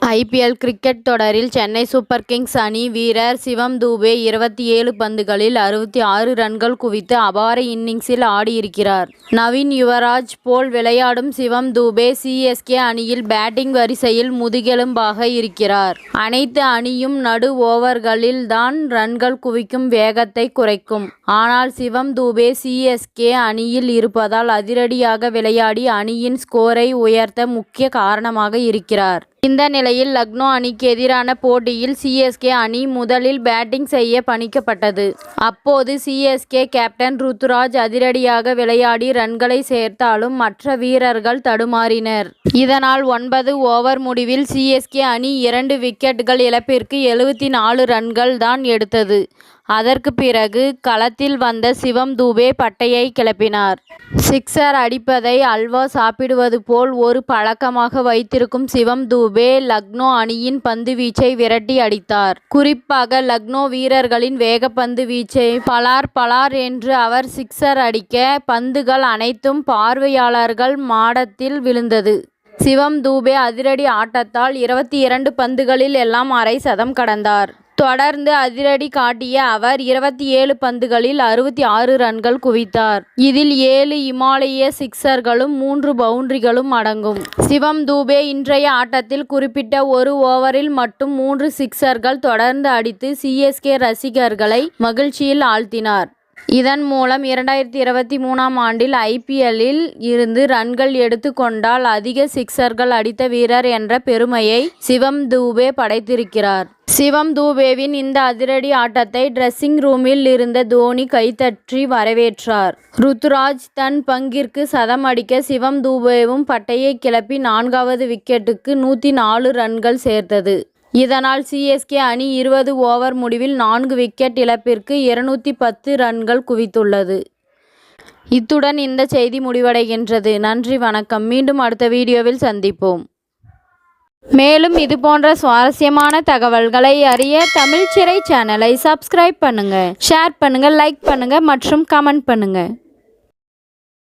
IPL cricket தொடரில் Chennai super Kings அணி வீரர் சிவம் தூபே 27 பந்துகளில் 66 ரன்கள் குவித்து அபார இன்னிங்ஸில் ஆடியிருக்கிறார். நவீன் யுவராஜ் போல் விளையாடும் சிவம் தூபே சிஎஸ்கே அணியில் பேட்டிங் வரிசையில் முதுகெலும்பாக இருக்கிறார். அனைத்து அணியும் நடு ஓவர்களில் தான் ரன்கள் குவிக்கும் வேகத்தை குறைக்கும். ஆனால் சிவம் தூபே சிஎஸ்கே அணியில் இருப்பதால் அதிரடியாக விளையாடி அணியின் ஸ்கோரை உயர்த்த முக்கிய காரணமாக இருக்கிறார். இந்த நிலையில் லக்னோ அணிக்கு எதிரான போட்டியில் சிஎஸ்கே அணி முதலில் பேட்டிங் செய்ய பணிக்கப்பட்டது. அப்போது சிஎஸ்கே கேப்டன் ருத்துராஜ் அதிரடியாக விளையாடி ரன்களை சேர்த்தாலும் மற்ற வீரர்கள் தடுமாறினர். இதனால் 9 ஓவர் முடிவில் சிஎஸ்கே அணி 2 விக்கெட்டுகள் இழப்பிற்கு 74 ரன்கள் தான் எடுத்தது. அதற்கு பிறகு களத்தில் வந்த சிவம் தூபே பட்டையை கிளப்பினார். சிக்ஸர் அடிப்பதை அல்வா சாப்பிடுவது போல் ஒரு பழக்கமாக வைத்திருக்கும் சிவம் தூபே லக்னோ அணியின் பந்து வீச்சை விரட்டி அடித்தார். குறிப்பாக லக்னோ வீரர்களின் வேகப்பந்து வீச்சை பலார் பலார் என்று அவர் சிக்ஸர் அடிக்க பந்துகள் அனைத்தும் பார்வையாளர்கள் மாடத்தில் விழுந்தது. சிவம் தூபே அதிரடி ஆட்டத்தால் 22 பந்துகளில் எல்லாம் அரை சதம் கடந்தார். தொடர்ந்து அதிரடி காட்டிய அவர் 27 பந்துகளில் 66 ரன்கள் குவித்தார். இதில் 7 இமாலய சிக்சர்களும் 3 பவுண்டரிகளும் அடங்கும். சிவம் தூபே இன்றைய ஆட்டத்தில் குறிப்பிட்ட ஒரு ஓவரில் மட்டும் 3 சிக்சர்கள் தொடர்ந்து அடித்து சிஎஸ்கே ரசிகர்களை மகிழ்ச்சியில் ஆழ்த்தினார். இதன் மூலம் 2023ஆம் ஆண்டில் ஐபிஎல்லில் இருந்து ரன்கள் எடுத்து கொண்டால் அதிக சிக்சர்கள் அடித்த வீரர் என்ற பெருமையை சிவம் தூபே படைத்திருக்கிறார். சிவம் தூபேவின் இந்த அதிரடி ஆட்டத்தை டிரெஸ்ஸிங் ரூமில் இருந்த தோனி கைதட்டி வரவேற்றார். ருத்துராஜ் தன் பங்கிற்கு சதம் அடிக்க சிவம் தூபேவும் பட்டையை கிளப்பி 4வது விக்கெட்டுக்கு 104 ரன்கள் சேர்த்தது. இதனால் சிஎஸ்கே அணி 20 ஓவர் முடிவில் 4 விக்கெட் இழப்பிற்கு 210 ரன்கள் குவித்துள்ளது. இத்துடன் இந்த செய்தி முடிவடைகின்றது. நன்றி, வணக்கம். மீண்டும் அடுத்த வீடியோவில் சந்திப்போம். மேலும் இதுபோன்ற சுவாரஸ்யமான தகவல்களை அறிய தமிழ் சிறை சேனலை சப்ஸ்கிரைப் பண்ணுங்க, ஷேர் பண்ணுங்க, லைக் பண்ணுங்க மற்றும் கமெண்ட் பண்ணுங்க.